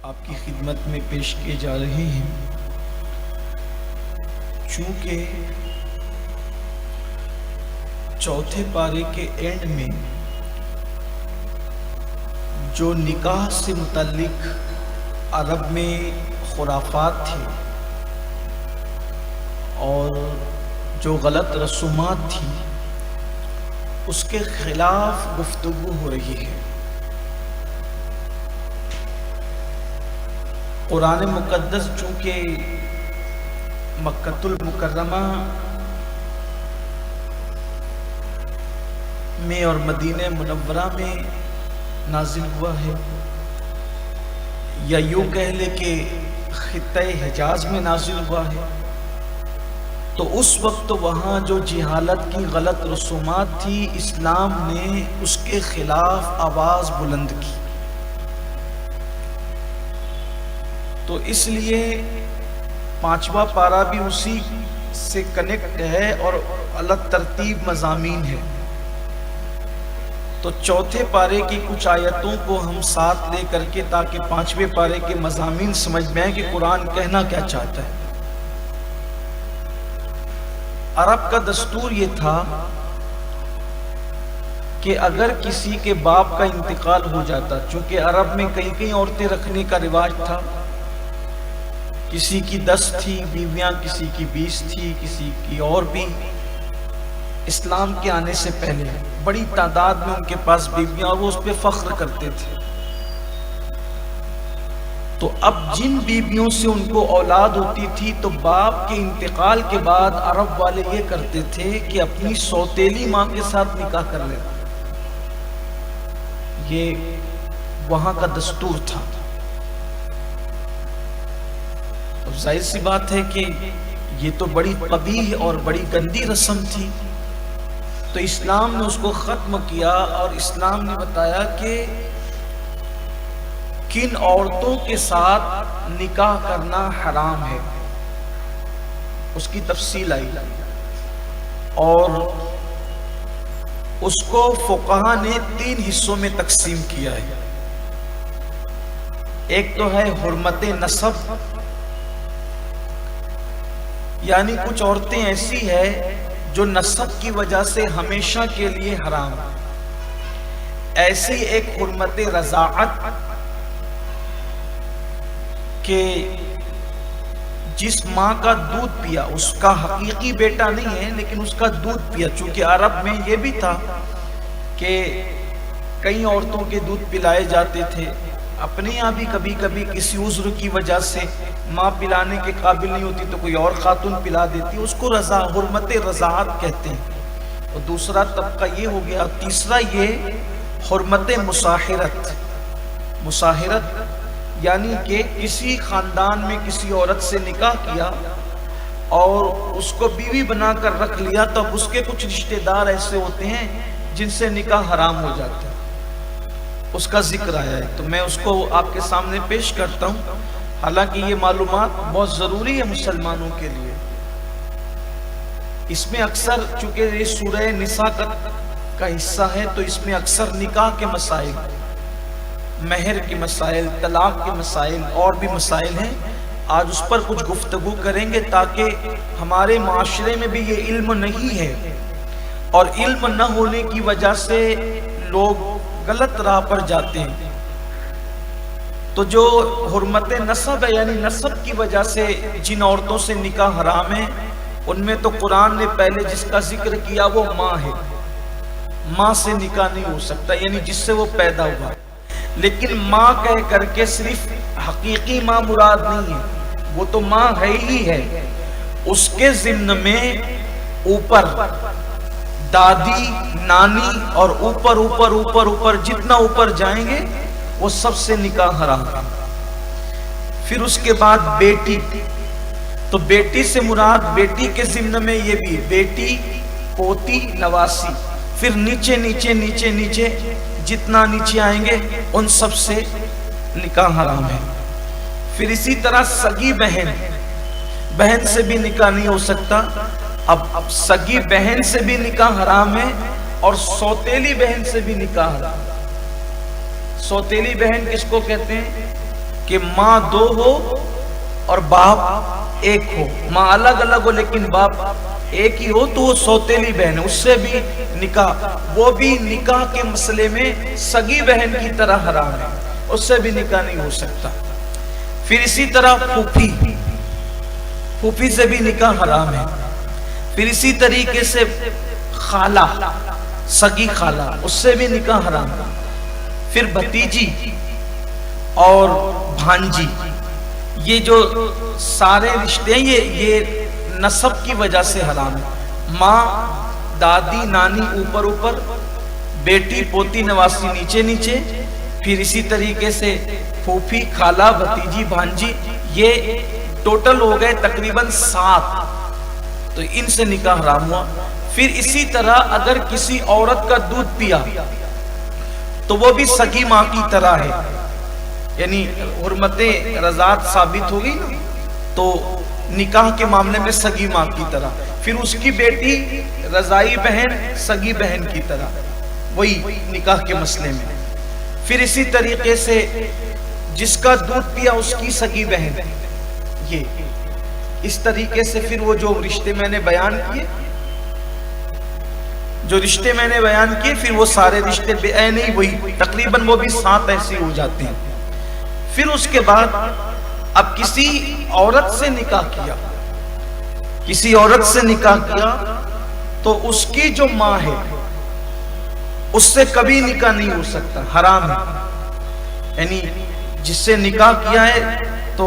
آپ کی خدمت میں پیش کیے جا رہے ہیں۔ چونکہ چوتھے پارے کے اینڈ میں جو نکاح سے متعلق عرب میں خرافات تھے اور جو غلط رسومات تھی اس کے خلاف گفتگو ہو رہی ہے۔ قرآن مقدس چونکہ مکۃ المکرمہ میں اور مدینہ منورہ میں نازل ہوا ہے، یا یوں کہہ لے کہ خطہ حجاز میں نازل ہوا ہے، تو اس وقت وہاں جو جہالت کی غلط رسومات تھی، اسلام نے اس کے خلاف آواز بلند کی۔ تو اس لیے پانچواں پارہ بھی اسی سے کنیکٹ ہے اور الگ ترتیب مضامین ہے۔ تو چوتھے پارے کی کچھ آیتوں کو ہم ساتھ لے کر کے تاکہ پانچویں پارے کے مضامین سمجھ میں آئیں کہ قرآن کہنا کیا چاہتا ہے۔ عرب کا دستور یہ تھا کہ اگر کسی کے باپ کا انتقال ہو جاتا، چونکہ عرب میں کئی عورتیں رکھنے کا رواج تھا، کسی کی 10 تھی بیویاں، کسی کی 20 تھی، کسی کی اور بھی۔ اسلام کے آنے سے پہلے بڑی تعداد میں ان کے پاس بیویاں، اور وہ اس پہ فخر کرتے تھے۔ تو اب جن بیویوں سے ان کو اولاد ہوتی تھی تو باپ کے انتقال کے بعد عرب والے یہ کرتے تھے کہ اپنی سوتیلی ماں کے ساتھ نکاح کر لیتے۔ یہ وہاں کا دستور تھا۔ ظاہر سی بات ہے کہ یہ تو بڑی قبیح اور بڑی گندی رسم تھی، تو اسلام نے اس کو ختم کیا اور اسلام نے بتایا کہ کن عورتوں کے ساتھ نکاح کرنا حرام ہے، اس کی تفصیل آئی، اور اس کو فقہا نے 3 حصوں میں تقسیم کیا ہے۔ ایک تو ہے حرمت نسب، یعنی کچھ عورتیں ایسی ہیں جو نسب کی وجہ سے ہمیشہ کے لیے حرام۔ ایسی ایک حرمت رضاعت کہ جس ماں کا دودھ پیا، اس کا حقیقی بیٹا نہیں ہے لیکن اس کا دودھ پیا، چونکہ عرب میں یہ بھی تھا کہ کئی عورتوں کے دودھ پلائے جاتے تھے، اپنے یہاں بھی کبھی کبھی کسی عذر کی وجہ سے ماں پلانے کے قابل نہیں ہوتی تو کوئی اور خاتون پلا دیتی، اس کو حرمت رضاعت کہتے ہیں۔ اور دوسرا طبقہ یہ ہو گیا۔ تیسرا یہ حرمت مصاہرت۔ مصاہرت یعنی کہ کسی خاندان میں کسی عورت سے نکاح کیا اور اس کو بیوی بنا کر رکھ لیا، تو اب اس کے کچھ رشتہ دار ایسے ہوتے ہیں جن سے نکاح حرام ہو جاتا ہے، اس کا ذکر آیا ہے، تو میں اس کو آپ کے سامنے پیش کرتا ہوں۔ حالانکہ یہ معلومات بہت ضروری ہے مسلمانوں کے لیے۔ اس میں اکثر چونکہ یہ سورہ نساء کا حصہ ہے تو اس میں اکثر نکاح کے مسائل، مہر کے مسائل، طلاق کے مسائل اور بھی مسائل ہیں۔ آج اس پر کچھ گفتگو کریں گے تاکہ ہمارے معاشرے میں بھی یہ علم نہیں ہے، اور علم نہ ہونے کی وجہ سے لوگ غلط راہ پر جاتے ہیں۔ تو جو حرمت نسب ہے، یعنی نسب کی وجہ سے جن عورتوں سے نکاح حرام ہے، ان میں تو قرآن نے پہلے جس کا ذکر کیا وہ ماں ہے۔ ماں سے نکاح نہیں ہو سکتا، یعنی جس سے وہ پیدا ہوا۔ لیکن ماں کہہ کر کے صرف حقیقی ماں مراد نہیں ہے، وہ تو ماں ہے ہی ہے، اس کے ضمن میں اوپر دادی، نانی اور اوپر اوپر اوپر اوپر جتنا اوپر جائیں گے وہ سب سے نکاح حرام ہے۔ پھر اس کے بعد بیٹی، تو بیٹی سے مراد بیٹی کے ضمن میں یہ بھی بیٹی، پوتی، نواسی، پھر نیچے نیچے نیچے نیچے جتنا نیچے آئیں گے ان سب سے نکاح حرام ہے۔ پھر اسی طرح سگی بہن، بہن سے بھی نکاح نہیں ہو سکتا۔ اب سگی بہن سے بھی نکاح حرام ہے اور سوتیلی بہن سے بھی نکاح حرام ہے۔ سوتیلی بہن کس کو کہتے ہیں؟ کہ ماں دو ہو اور باپ ایک ہو، ماں الگ الگ ہو لیکن باپ ایک ہی ہو، تو وہ سوتیلی بہن ہے، اس سے بھی نکاح، وہ بھی نکاح کے مسئلے میں سگی بہن کی طرح حرام ہے، اس سے بھی نکاح نہیں ہو سکتا۔ پھر اسی طرح پھوپھی سے بھی نکاح حرام ہے۔ پھر اسی طریقے سے خالہ، سگی خالہ، اس سے بھی نکاح حرام ہے۔ پھر بھتیجی اور بھانجی، یہ جو سارے رشتے ہیں یہ نسب کی وجہ سے حرام ہے۔ ماں، دادی، نانی اوپر اوپر، بیٹی، پوتی، نواسی نیچے نیچے، پھر اسی طریقے سے پھوپھی، خالہ، بھتیجی، بھانجی، یہ ٹوٹل ہو گئے تقریباً 7، تو ان سے نکاح حرام ہوا۔ پھر اسی طرح اگر کسی عورت کا دودھ پیا تو وہ بھی سگی ماں کی طرح ہے، یعنی حرمت رضاعت ثابت ہوگی نا، تو نکاح کے معاملے میں سگی ماں کی طرح۔ پھر اس کی بیٹی رضائی بہن، سگی بہن کی طرح، وہی نکاح کے مسئلے میں۔ پھر اسی طریقے سے جس کا دودھ پیا اس کی سگی بہن، یہ اس طریقے سے پھر وہ جو رشتے میں نے بیان کیے، پھر وہ سارے رشتے نہیں وہی تقریباً وہ بھی 7 ایسے ہو جاتے ہیں۔ پھر اس کے بعد اب کسی عورت سے نکاح کیا تو اس کی جو ماں ہے اس سے کبھی نکاح نہیں ہو سکتا، حرام ہے۔ یعنی جس سے نکاح کیا ہے تو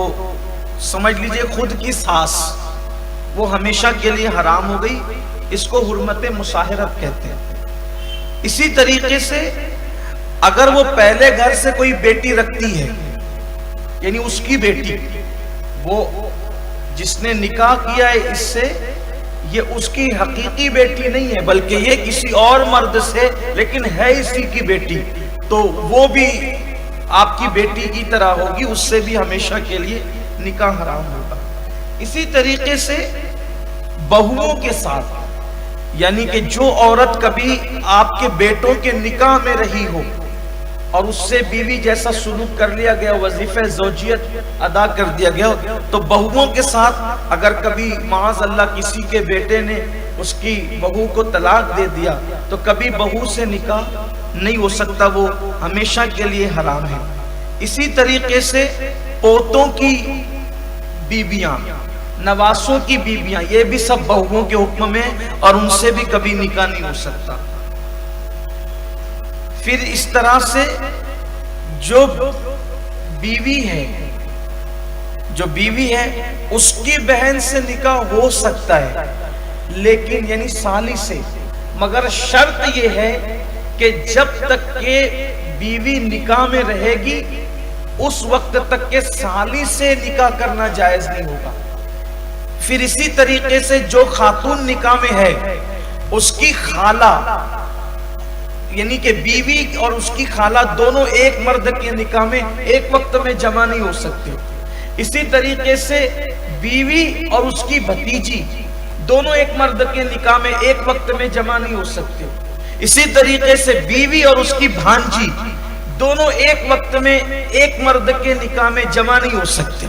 سمجھ لیجئے خود کی ساس، وہ ہمیشہ کے لیے حرام ہو گئی، اس کو حرمت مصاہرت کہتے ہیں۔ اسی طریقے سے اگر وہ پہلے گھر سے کوئی بیٹی رکھتی ہے، یعنی اس کی بیٹی، وہ جس نے نکاح کیا ہے اس سے، یہ اس کی حقیقی بیٹی نہیں ہے بلکہ یہ کسی اور مرد سے لیکن ہے اسی کی بیٹی، تو وہ بھی آپ کی بیٹی کی طرح ہوگی، اس سے بھی ہمیشہ کے لیے نکاح حرام ہوگا۔ اسی طریقے سے بہوؤں کے ساتھ، یعنی کہ جو عورت کبھی آپ کے بیٹوں کے نکاح میں رہی ہو اور اس سے بیوی جیسا سلوک کر لیا گیا، وظیفہ زوجیت ادا کر دیا گیا، تو بہوؤں کے ساتھ اگر کبھی معاذ اللہ کسی کے بیٹے نے اس کی بہو کو طلاق دے دیا تو کبھی بہو سے نکاح نہیں ہو سکتا، وہ ہمیشہ کے لیے حرام ہے۔ اسی طریقے سے پوتوں کی بیویاں، نواسوں کی بیویاں، یہ بھی سب بہوؤں کے حکم میں اور ان سے بھی کبھی نکاح نہیں ہو سکتا۔ پھر اس طرح سے جو بیوی ہے اس کی بہن سے نکاح ہو سکتا ہے، لیکن یعنی سالی سے، مگر شرط یہ ہے کہ جب تک کہ بیوی نکاح میں رہے گی اس وقت تک کہ سالی سے نکاح کرنا جائز نہیں ہوگا۔ پھر اسی طریقے سے جو خاتون نکاح میں ہے اس کی خالہ، یعنی کہ بیوی اور اس کی خالہ دونوں ایک مرد کے نکاح میں ایک وقت میں جمع نہیں ہو سکتے۔ اسی طریقے سے بیوی اور اس کی بھتیجی دونوں ایک مرد کے نکاح میں ایک وقت میں جمع نہیں ہو سکتے۔ اسی طریقے سے بیوی اور اس کی بھانجی دونوں ایک وقت میں ایک مرد کے نکاح میں جمع نہیں ہو سکتے۔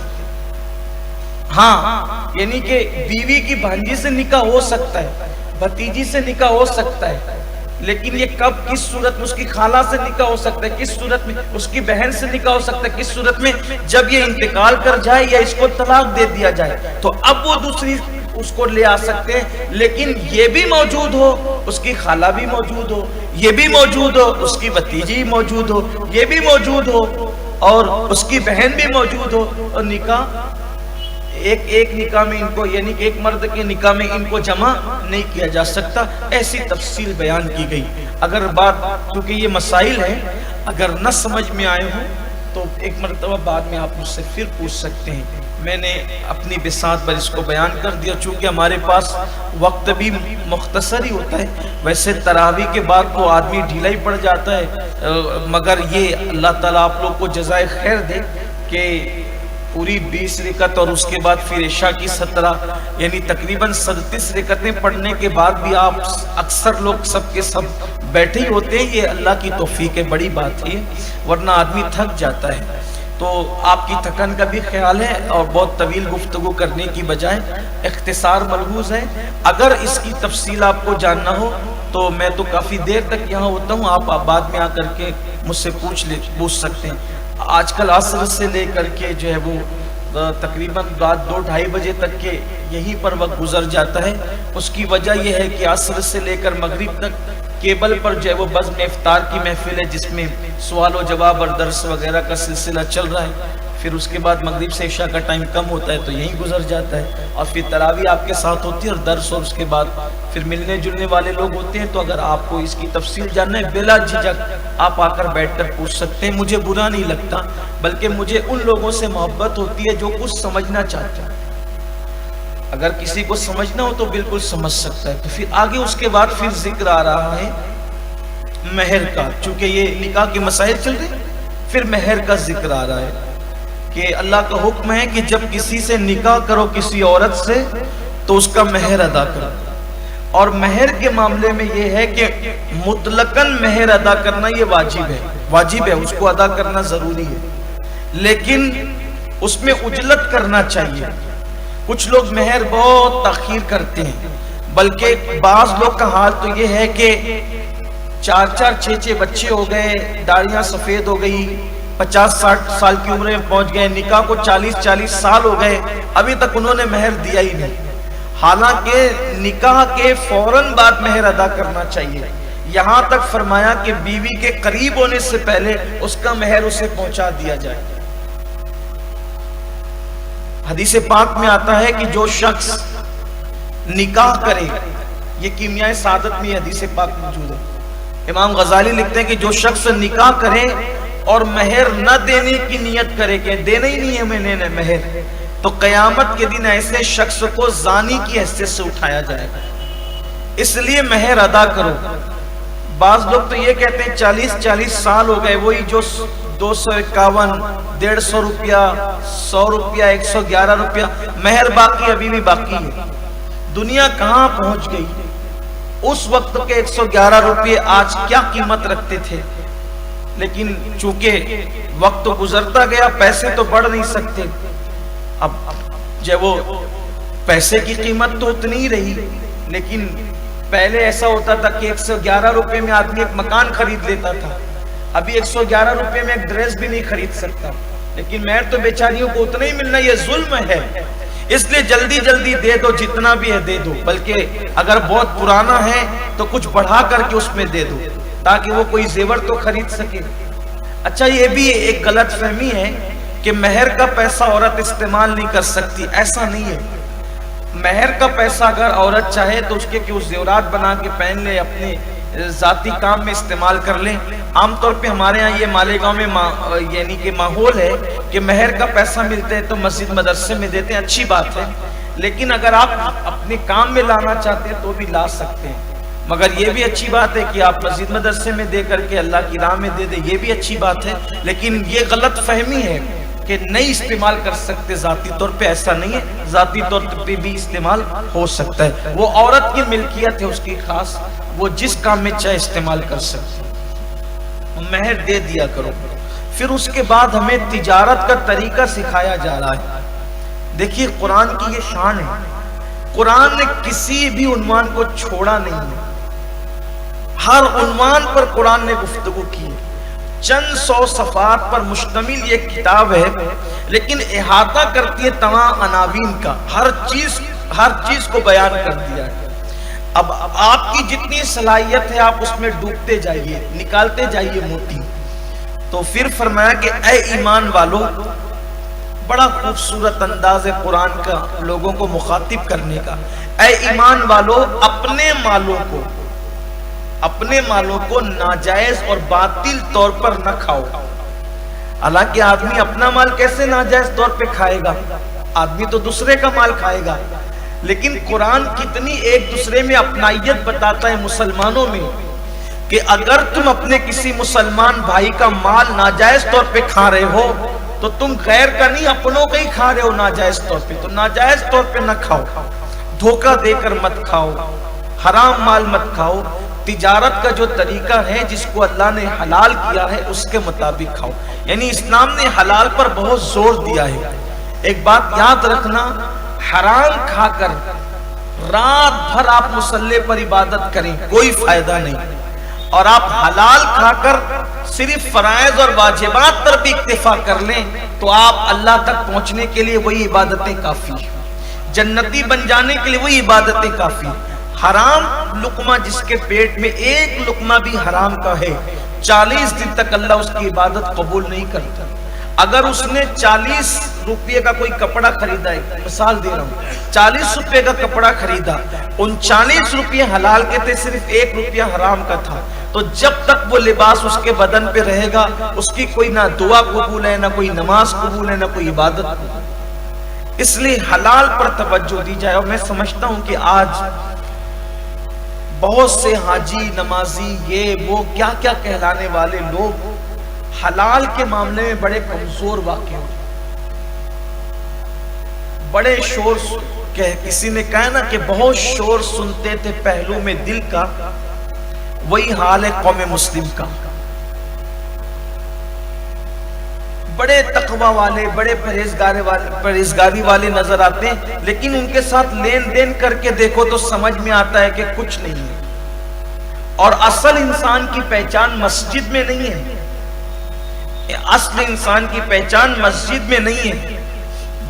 ہاں، یعنی کہ بیوی کی بھانجی سے نکاح ہو سکتا ہے، بھتیجی سے نکاح ہو سکتا ہے، لیکن یہ کب، کس صورت میں؟ اس کی خالہ سے نکاح ہو سکتا ہے، کس صورت میں؟ اس کی بہن سے نکاح ہو سکتا ہے، کس صورت میں؟ جب یہ انتقال کر جائے یا اس کو طلاق دے دیا جائے تو اب وہ دوسری اس کو لے آ سکتے ہیں، لیکن یہ بھی موجود ہو، اس کی خالہ بھی موجود ہو، یہ بھی موجود ہو، اس کی بھتیجی موجود ہو، یہ بھی موجود ہو اور اس کی بہن بھی موجود ہو، اور نکاح ایک نکاح میں ان کو، یعنی کہ ایک مرد کے نکاح میں ان کو جمع نہیں کیا جا سکتا۔ ایسی تفصیل بیان کی گئی۔ اگر بات، کیونکہ یہ مسائل ہیں، اگر نہ سمجھ میں آئے ہوں تو ایک مرتبہ بعد میں آپ مجھ سے پھر پوچھ سکتے ہیں۔ میں نے اپنی بساط پر اس کو بیان کر دیا، چونکہ ہمارے پاس وقت بھی مختصر ہی ہوتا ہے۔ ویسے تراویح کے بعد تو آدمی ڈھیلا ہی پڑ جاتا ہے، مگر یہ اللہ تعالیٰ آپ لوگ کو جزائے خیر دے کہ پوری 20 رکعت اور اس کے بعد پھر عشاء کی 17، یعنی تقریباً 37 رکعتیں پڑھنے کے بعد بھی آپ اکثر لوگ سب کے سب بیٹھے ہی ہوتے ہیں۔ یہ اللہ کی توفیق ہے، بڑی بات ہے، ورنہ آدمی تھک جاتا ہے۔ تو آپ کی تھکن کا بھی خیال ہے اور بہت طویل گفتگو کرنے کی بجائے اختصار ملحوظ ہے۔ اگر اس کی تفصیل آپ کو جاننا ہو تو میں تو کافی دیر تک یہاں ہوتا ہوں، آپ بعد میں آ کر کے مجھ سے پوچھ سکتے ہیں۔ آج کل عصر سے لے کر کے جو ہے وہ تقریباً رات 2-2:30 بجے تک کے یہیں پر وقت گزر جاتا ہے۔ اس کی وجہ یہ ہے کہ عصر سے لے کر مغرب تک کیبل پر جو ہے وہ بزم افطار کی محفل ہے، جس میں سوال و جواب اور درس وغیرہ کا سلسلہ چل رہا ہے۔ پھر اس کے بعد مغرب سے عشاء کا ٹائم کم ہوتا ہے تو یہیں گزر جاتا ہے، اور پھر تراویح آپ کے ساتھ ہوتی ہے اور درس، اور اس کے بعد پھر ملنے جلنے والے لوگ ہوتے ہیں۔ تو اگر آپ کو اس کی تفصیل جاننا ہے بلا جھجک آپ آ کر بیٹھ کر پوچھ سکتے ہیں، مجھے برا نہیں لگتا، بلکہ مجھے ان لوگوں سے محبت ہوتی ہے جو کچھ سمجھنا چاہتے ہیں۔ اگر کسی کو سمجھنا ہو تو بالکل سمجھ سکتا ہے۔ تو پھر آگے اس کے بعد پھر ذکر آ رہا ہے مہر کا، چونکہ یہ نکاح کے مسائل چل رہے ہیں، پھر مہر کا ذکر آ رہا ہے کہ اللہ کا حکم ہے کہ جب کسی سے نکاح کرو کسی عورت سے تو اس کا مہر ادا کرو۔ اور مہر کے معاملے میں یہ ہے کہ مطلقاً مہر ادا کرنا یہ واجب ہے، اس کو ادا کرنا ضروری ہے، لیکن اس میں اجلت کرنا چاہیے۔ کچھ لوگ مہر بہت تاخیر کرتے ہیں، بلکہ بعض لوگ کا حال تو یہ ہے کہ 4-4 6-6 بچے ہو گئے، داڑیاں سفید ہو گئی، 50-60 سال کی عمر میں پہنچ گئے، نکاح کو 40-40 سال ہو گئے، ابھی تک انہوں نے مہر دیا ہی نہیں۔ حالانکہ نکاح کے فوراً بعد مہر ادا کرنا چاہیے، یہاں تک فرمایا کہ بیوی کے قریب ہونے سے پہلے اس کا مہر اسے پہنچا دیا جائے۔ حدیث پاک میں آتا ہے کہ جو شخص نکاح کرے، یہ کیمیائے سعادت میں حدیث پاک موجود ہے، امام غزالی لکھتے ہیں کہ جو شخص نکاح کرے اور مہر نہ دینے کی نیت کرے کہ دینا ہی نہیں ہے میں نے مہر، تو قیامت کے دن ایسے شخص کو زانی کی حیثیت سے اٹھایا جائے گا۔ اس لیے مہر ادا کرو۔ بعض لوگ تو یہ کہتے ہیں 40-40 سال ہو گئے، وہی جو 251 150 روپیہ 100 روپیہ 111 روپیہ مہر باقی، ابھی بھی باقی ہے۔ دنیا کہاں پہنچ گئی؟ اس وقت کے 111 روپیے آج کیا قیمت رکھتے تھے، لیکن چونکہ وقت تو گزرتا گیا، پیسے تو بڑھ نہیں سکتے، اب جب وہ پیسے کی قیمت تو اتنی ہی رہی، لیکن پہلے ایسا ہوتا تھا کہ 111 روپے میں آدمی ایک مکان خرید لیتا تھا، ابھی 111 روپے میں ایک ڈریس بھی نہیں خرید سکتا، لیکن مہر تو بیچاریوں کو اتنا ہی ملنا، یہ ظلم ہے۔ اس لیے جلدی جلدی دے دو، جتنا بھی ہے دے دو، بلکہ اگر بہت پرانا ہے تو کچھ بڑھا کر کے اس میں دے دو تاکہ وہ کوئی زیور تو خرید سکے۔ اچھا، یہ بھی ایک غلط فہمی ہے کہ مہر کا پیسہ عورت استعمال نہیں کر سکتی، ایسا نہیں ہے۔ مہر کا پیسہ اگر عورت چاہے تو اس کے زیورات بنا کے پہن لے، اپنے ذاتی کام میں استعمال کر لیں۔ عام طور پہ ہمارے ہاں یہ مالیگاؤں میں یعنی کہ ماحول ہے کہ مہر کا پیسہ ملتے ہیں تو مسجد مدرسے میں دیتے ہیں، اچھی بات ہے، لیکن اگر آپ اپنے کام میں لانا چاہتے ہیں تو بھی لا سکتے ہیں، مگر یہ بھی اچھی بات ہے کہ آپ مسجد مدرسے میں دے کر کے اللہ کی راہ میں دے دیں، یہ بھی اچھی بات ہے، لیکن یہ غلط فہمی ہے کہ نہیں استعمال کر سکتے ذاتی طور پہ، ایسا نہیں ہے، ذاتی طور پہ بھی استعمال ہو سکتا ہے، وہ عورت کی ملکیت ہے، اس کی خاص، وہ جس کام میں چاہے استعمال کر سکتے۔ مہر دے دیا کرو۔ پھر اس کے بعد ہمیں تجارت کا طریقہ سکھایا جا رہا ہے۔ دیکھیے قرآن کی یہ شان ہے، قرآن نے کسی بھی عنوان کو چھوڑا نہیں ہے، ہر عنوان پر قرآن نے گفتگو کی ہے۔ چند 100 صفحات پر مشتمل یہ کتاب ہے، لیکن احاطہ کرتی ہے تمام عناوین کا، ہر چیز کو بیان کر دیا ہے۔ اب آپ کی جتنی صلاحیت ہے آپ اس میں ڈوبتے جائیے، نکالتے جائیے موتی۔ تو پھر فرمایا کہ اے ایمان والو، بڑا خوبصورت انداز ہے قرآن کا لوگوں کو مخاطب کرنے کا، اے ایمان والو اپنے مالوں کو ناجائز اور باطل طور پر نہ کھاؤ۔ حالانکہ آدمی اپنا مال کیسے ناجائز طور پہ کھائے گا؟ آدمی تو دوسرے کا مال کھائے گا، لیکن قرآن کتنی ایک دوسرے میں اپنائیت بتاتا ہے مسلمانوں میں، کہ اگر تم اپنے کسی مسلمان بھائی کا مال ناجائز طور پہ کھا رہے ہو تو تم غیر کا نہیں اپنوں کا ہی کھا رہے ہو ناجائز طور پہ، تو ناجائز طور پہ نہ کھاؤ، دھوکہ دے کر مت کھاؤ، حرام مال مت کھاؤ، تجارت کا جو طریقہ ہے جس کو اللہ نے حلال کیا ہے اس کے مطابق کھاؤ. یعنی اسلام نے حلال پر بہت زور دیا ہے. ایک بات یاد رکھنا، حرام کھا کر رات بھر آپ مصلی پر عبادت کریں کوئی فائدہ نہیں، اور آپ حلال کھا کر صرف فرائض اور واجبات پر بھی اکتفا کر لیں تو آپ اللہ تک پہنچنے کے لیے وہی عبادتیں کافی ہیں، جنتی بن جانے کے لیے وہی عبادتیں کافی ہیں. حرام لقمہ جس کے پیٹ میں ایک لقمہ بھی حرام کا ہے 40 دن تک اللہ اس کی عبادت قبول نہیں کرتا. اگر اس نے 40 روپے کا کوئی کپڑا خریدا ہے، مثال دے رہا ہوں، 40 روپے کا کپڑا خریدا، ان 40 روپے حلال کے تھے، صرف 1 روپیہ حرام کا تھا، تو جب تک وہ لباس اس کے بدن پہ رہے گا اس کی کوئی نہ دعا قبول ہے، نہ کوئی نماز قبول ہے، نہ کوئی عبادت قبول ہے. اس لیے حلال پر توجہ دی جائے. اور میں سمجھتا ہوں کہ آج بہت سے حاجی، نمازی، یہ وہ کیا کیا کہلانے والے لوگ حلال کے معاملے میں بڑے کمزور واقع ہو. بڑے شور، کسی نے کہا نا کہ بہت شور سنتے تھے پہلو میں دل کا، وہی حال ہے قوم مسلم کا. بڑے تقوی والے، بڑے پرہیزگاری والے نظر آتے ہیں، لیکن ان کے ساتھ لین دین کر کے دیکھو تو سمجھ میں آتا ہے کہ کچھ نہیں ہے. اور اصل انسان کی پہچان مسجد میں نہیں ہے. اصل انسان کی پہچان مسجد میں نہیں ہے،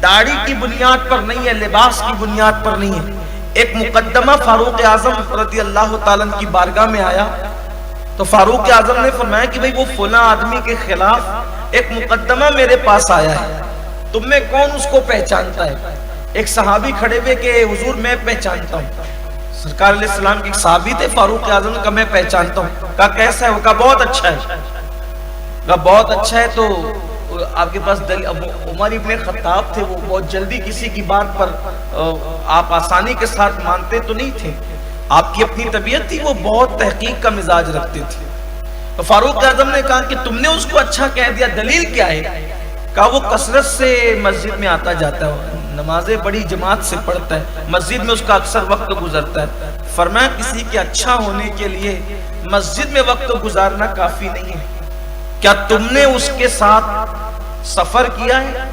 داڑھی کی بنیاد پر نہیں ہے، لباس کی بنیاد پر نہیں ہے. ایک مقدمہ فاروق اعظم رضی اللہ تعالیٰ کی بارگاہ میں آیا تو فاروق اعظم نے فرمایا کہ بھئی وہ فلاں آدمی کے خلاف ایک مقدمہ میرے پاس آیا ہے، تم میں کون اس کو پہچانتا ہے؟ ایک صحابی کھڑے ہوئے کہ حضور میں پہچانتا ہوں. سرکار علیہ السلام کے صحابی تھے، فاروق اعظم نے کہا میں پہچانتا ہوں. کہا کیسا ہے؟ وہ کہا بہت اچھا ہے. کہا بہت اچھا ہے تو آپ کے پاس عمر ابن خطاب تھے، وہ بہت جلدی کسی کی بات پر آپ آسانی کے ساتھ مانتے تو نہیں تھے، آپ کی اپنی طبیعت تھی، وہ بہت تحقیق کا مزاج رکھتے تھے. تو فاروق اعظم نے کہا کہ تم نے اس کو اچھا کہہ دیا، دلیل کیا ہے؟ کہا وہ کثرت سے مسجد میں آتا جاتا ہے، نمازیں بڑی جماعت سے پڑھتا ہے، مسجد میں اس کا اکثر وقت گزرتا ہے. فرمایا کسی کے اچھا ہونے کے لیے مسجد میں وقت گزارنا کافی نہیں ہے. کیا تم نے اس کے ساتھ سفر کیا ہے؟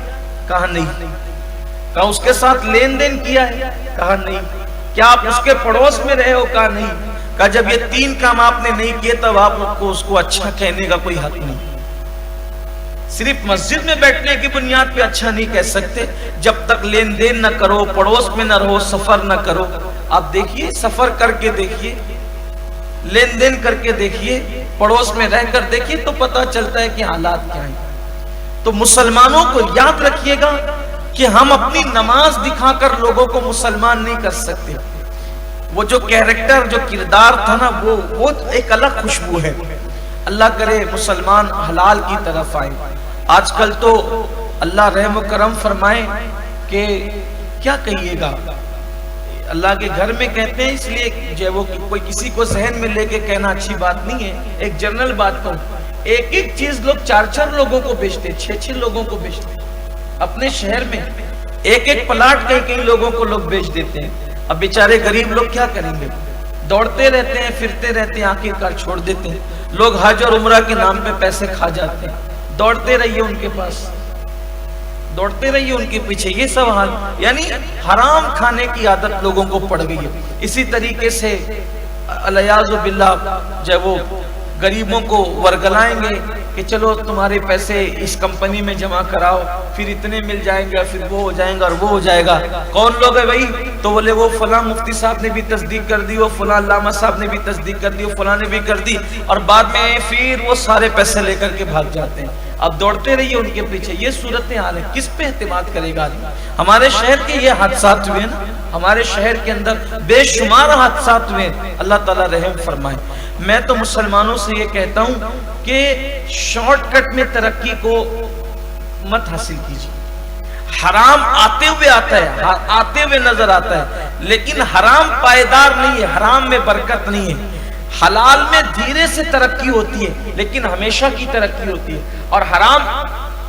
کہا نہیں. کہا اس کے ساتھ لین دین کیا ہے؟ کہا نہیں. کیا آپ اس کے پڑوس میں رہے ہو؟ کہا نہیں. کہا جب یہ 3 کام آپ نے نہیں کیے تب آپ کو اس کو اچھا کہنے کا کوئی حق نہیں. صرف مسجد میں بیٹھنے کی بنیاد پہ اچھا نہیں کہہ سکتے جب تک لین دین نہ کرو، پڑوس میں نہ رہو، سفر نہ کرو. آپ دیکھیے، سفر کر کے دیکھیے، لین دین کر کے دیکھیے، پڑوس میں رہ کر دیکھیے تو پتہ چلتا ہے کہ حالات کیا ہیں. تو مسلمانوں کو یاد رکھیے گا کہ ہم اپنی نماز دکھا کر لوگوں کو مسلمان نہیں کر سکتے. وہ جو کیریکٹر، جو کردار تھا نا، وہ ایک الگ خوشبو ہے. اللہ کرے مسلمان حلال کی طرف آئے. آج کل تو اللہ رحم و کرم فرمائے کہ کیا کہیے گا، اللہ کے گھر میں کہتے ہیں، اس لیے جو وہ کوئی کسی کو ذہن میں لے کے کہنا اچھی بات نہیں ہے. ایک جنرل بات کہوں، ایک ایک چیز لوگ 4 لوگوں کو بیچتے، 6 لوگوں کو بیچتے. اپنے شہر میں ایک ایک پلاٹ کئی لوگوں کو لوگ بیچ دیتے ہیں. اب بیچارے غریب لوگ کیا کریں گے؟ دوڑتے رہتے ہیں، پھرتے رہتے ہیں، آخرکار چھوڑ دیتے ہیں. لوگ حج اور عمرہ کے نام پہ پیسے کھا جاتے ہیں. دوڑتے رہیے ان کے پاس، دوڑتے رہیے ان کے پیچھے. یہ سب حال، یعنی حرام کھانے کی عادت لوگوں کو پڑ گئی ہے. اسی طریقے سے الیاذ باللہ جب وہ غریبوں کو ورگلائیں گے کہ چلو تمہارے پیسے اس کمپنی میں جمع کراؤ، پھر اتنے مل جائیں گے، پھر وہ ہو جائیں گا اور وہ ہو جائے گا. کون لوگ ہیں بھائی؟ تو بولے وہ فلاں مفتی صاحب نے بھی تصدیق کر دی، وہ فلاں علامہ صاحب نے بھی تصدیق کر دی، وہ فلاں نے بھی کر دی، اور بعد میں پھر وہ سارے پیسے لے کر کے بھاگ جاتے ہیں. اب دوڑتے رہیے ان کے پیچھے. یہ صورتحال ہے. کس پہ اعتماد کرے گا آدمی؟ ہمارے شہر کے یہ حادثات ہوئے نا، ہمارے شہر کے اندر بے شمار حادثات ہوئے. اللہ تعالیٰ رحم فرمائے. میں تو مسلمانوں سے یہ کہتا ہوں کہ شارٹ کٹ میں ترقی کو مت حاصل کیجیے. حرام آتے ہوئے آتا ہے، آتے ہوئے نظر آتا ہے، لیکن حرام پائیدار نہیں ہے، حرام میں برکت نہیں ہے. حلال میں دھیرے سے ترقی ہوتی ہے لیکن ہمیشہ کی ترقی ہوتی ہے، اور حرام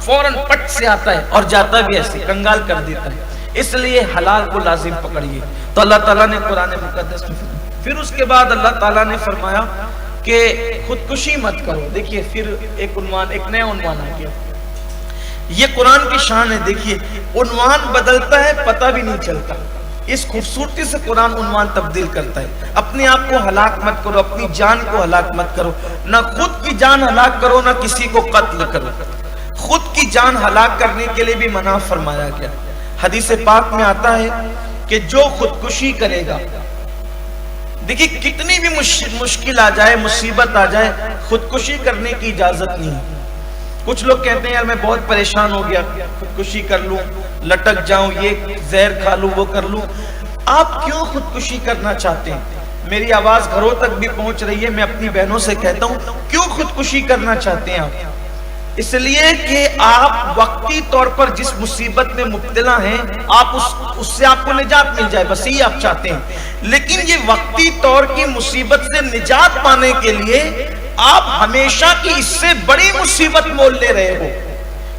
فوراً پٹ سے آتا ہے اور جاتا بھی ایسے کنگال کر دیتا ہے. اس لیے حلال کو لازم پکڑیے. تو اللہ تعالیٰ نے قرآن مقدس میں پھر اس کے بعد اللہ تعالیٰ نے فرمایا کہ خودکشی مت کرو. دیکھیے پھر ایک نیا عنوان آ گیا. یہ قرآن کی شان ہے. دیکھیے عنوان بدلتا ہے پتہ بھی نہیں چلتا. اس خوبصورتی سے قرآن عنوان تبدیل کرتا ہے. اپنے آپ کو ہلاک مت کرو, اپنی جان کو ہلاک مت کرو. نہ خود کی جان ہلاک کرو نہ کسی کو قتل کرو. خود کی جان ہلاک کرنے کے لیے بھی منع فرمایا گیا. حدیث پاک میں آتا ہے کہ جو خودکشی کرے گا, دیکھیے کتنی بھی مشکل آ جائے, مصیبت آ جائے, خودکشی کرنے کی اجازت نہیں. کچھ لوگ کہتے ہیں یار میں بہت پریشان ہو گیا, خودکشی کر لوں, لٹک جاؤں, یہ زہر کھا لوں, وہ کر لوں. آپ کیوں خودکشی کرنا چاہتے ہیں؟ میری آواز گھروں تک بھی پہنچ رہی ہے. میں اپنی بہنوں سے کہتا ہوں کیوں خودکشی کرنا چاہتے ہیں آپ؟ اس لیے کہ آپ وقتی طور پر جس مصیبت میں مبتلا ہیں آپ اس سے آپ کو نجات مل جائے, بس یہی آپ چاہتے ہیں. لیکن یہ وقتی طور کی مصیبت سے نجات پانے کے لیے آپ ہمیشہ کی اس سے بڑی مصیبت مول لے رہے ہو.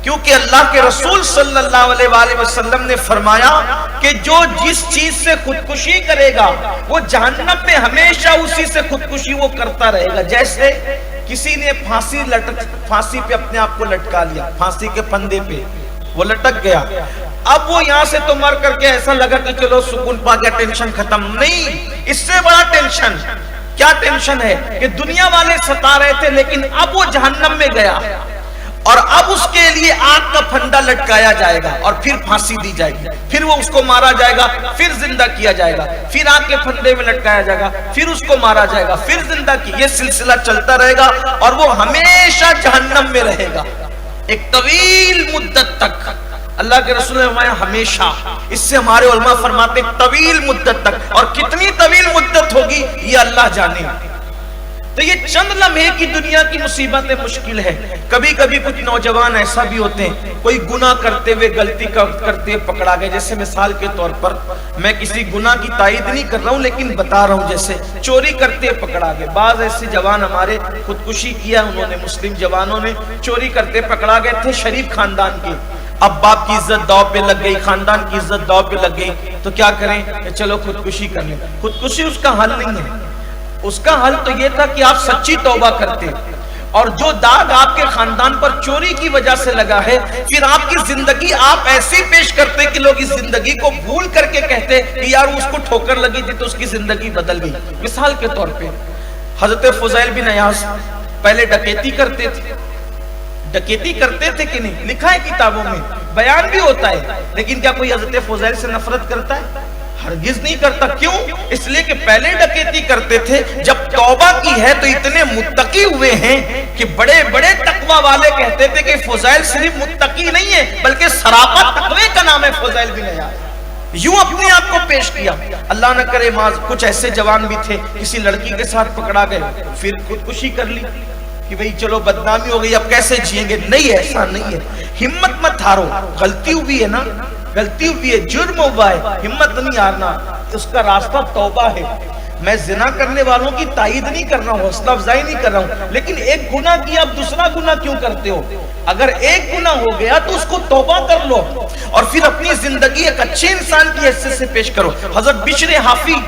کیونکہ اللہ کے رسول صلی اللہ علیہ وآلہ وسلم نے فرمایا کہ جو جس چیز سے خودکشی کرے گا وہ جہنم میں ہمیشہ اسی سے خودکشی وہ کرتا رہے گا. جیسے کسی نے پھانسی پہ اپنے آپ کو لٹکا لیا, پھانسی کے پھندے پہ وہ لٹک گیا. اب وہ یہاں سے تو مر کر کے ایسا لگا کہ چلو سکون پا گیا, ٹینشن ختم. نہیں, اس سے بڑا ٹینشن. کیا ٹینشن ہے کہ دنیا والے ستا رہے تھے لیکن اب وہ جہنم میں گیا اور اب اس کے لیے آگ کا پھندا لٹکایا جائے گا اور پھر پھانسی دی جائے گی, پھر وہ اس کو مارا جائے گا, پھر زندہ کیا جائے گا, پھر آگ کے پھندے میں لٹکایا جائے گا, پھر اس کو مارا جائے گا, پھر زندہ کی. یہ سلسلہ چلتا رہے گا اور وہ ہمیشہ جہنم میں رہے گا ایک طویل مدت تک. اللہ کے رسول نے فرمایا ہمیشہ. اس سے ہمارے علماء فرماتے ہیں طویل مدت تک, اور کتنی طویل مدت ہوگی یہ اللہ جانے. تو یہ چند لمحے کی دنیا کی مصیبتیں مشکل ہے. کبھی کبھی کچھ نوجوان ایسا بھی ہوتے ہیں کوئی گناہ کرتے ہوئے غلطی کرتے پکڑا گئے. جیسے مثال کے طور پر میں کسی گناہ کی تائید نہیں کر رہا ہوں لیکن بتا رہا ہوں, جیسے چوری کرتے پکڑا گئے. بعض ایسے جوان ہمارے خودکشی کیا انہوں نے, مسلم جوانوں نے چوری کرتے پکڑا گئے تھے, شریف خاندان کے. اب باپ کی عزت داؤ پہ لگ گئی, خاندان کی عزت داؤ پہ لگ گئی, تو کیا کریں کہ چلو خودکشی کر لیں. خودکشی اس کا حل نہیں ہے. اس کا حل تو یہ تھا کہ آپ سچی توبہ کرتے, اور جو داغ آپ کے خاندان پر چوری کی وجہ سے لگا ہے پھر آپ کی زندگی آپ ایسی پیش کرتے کہ لوگ اس زندگی کو بھول کر کے کہتے کہ یار اس کو ٹھوکر لگی تھی تو اس کی زندگی بدل گئی. مثال کے طور پہ حضرت فضیل بن عیاض پہلے ڈکیتی کرتے تھے. ڈکیتی کرتے تھے کہ نہیں, لکھا ہے کتابوں میں, بیان بھی ہوتا ہے. لیکن کیا کوئی حضرت فضیل سے نفرت کرتا ہے؟ ہرگز نہیں کرتا. کیوں؟ اس لیے کہ پہلے ڈکیتی کرتے تھے, جب توبہ کی ہے تو اتنے متقی ہوئے ہیں کہ بڑے بڑے تقوی والے کہتے تھے کہ فضیل صرف متقی نہیں ہے بلکہ سراپا تقوی کا نام ہے فضیل بن عیاض. یوں اپنے آپ کو پیش کیا. اللہ نہ کرے کچھ ایسے جوان بھی تھے کسی لڑکی کے ساتھ پکڑا گئے, پھر خودکشی کر لی کہ بھئی چلو بدنامی ہو گئی اب کیسے جیئیں گے. نہیں, ایسا نہیں ہے. ہمت مت ہارو, غلطی ہوئی ہے نا, غلطی ہوئی ہے, جرم ہوا ہے, ہمت نہیں ہارنا. اس کا راستہ توبہ ہے. میں زنا کرنے والوں کی تائید نہیں کر رہا ہوں, حوصلہ افزائی نہیں کر رہا ہوں, لیکن ایک گناہ کیا اب دوسرا گناہ کیوں کرتے ہو؟ اگر ایک گناہ ہو گیا تو اس کو توبہ کر لو اور پھر اپنی زندگی ایک اچھے انسان کی حیثیت سے پیش کرو. حضرت بشر حافی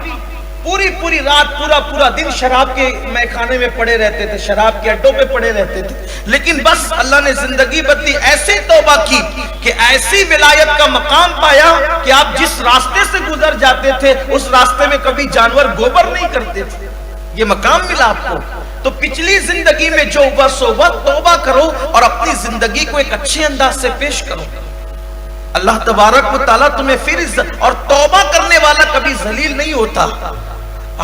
پوری رات پورا دن شراب کے میخانے میں پڑے رہتے تھے, شراب کے اڈوں پہ پڑے رہتے تھے, لیکن بس اللہ نے زندگی بدلی. ایسی توبہ کی کہ ایسی ولایت کا مقام پایا کہ آپ جس راستے سے گزر جاتے تھے اس راستے میں کبھی جانور گوبر نہیں کرتے تھے. یہ مقام ملا آپ کو. تو پچھلی زندگی میں جو ہوا سو ہوا, توبہ کرو اور اپنی زندگی کو ایک اچھے انداز سے پیش کرو. اللہ تبارک و تعالیٰ تمہیں پھر عزت, اور توبہ کرنے والا کبھی ذلیل نہیں ہوتا.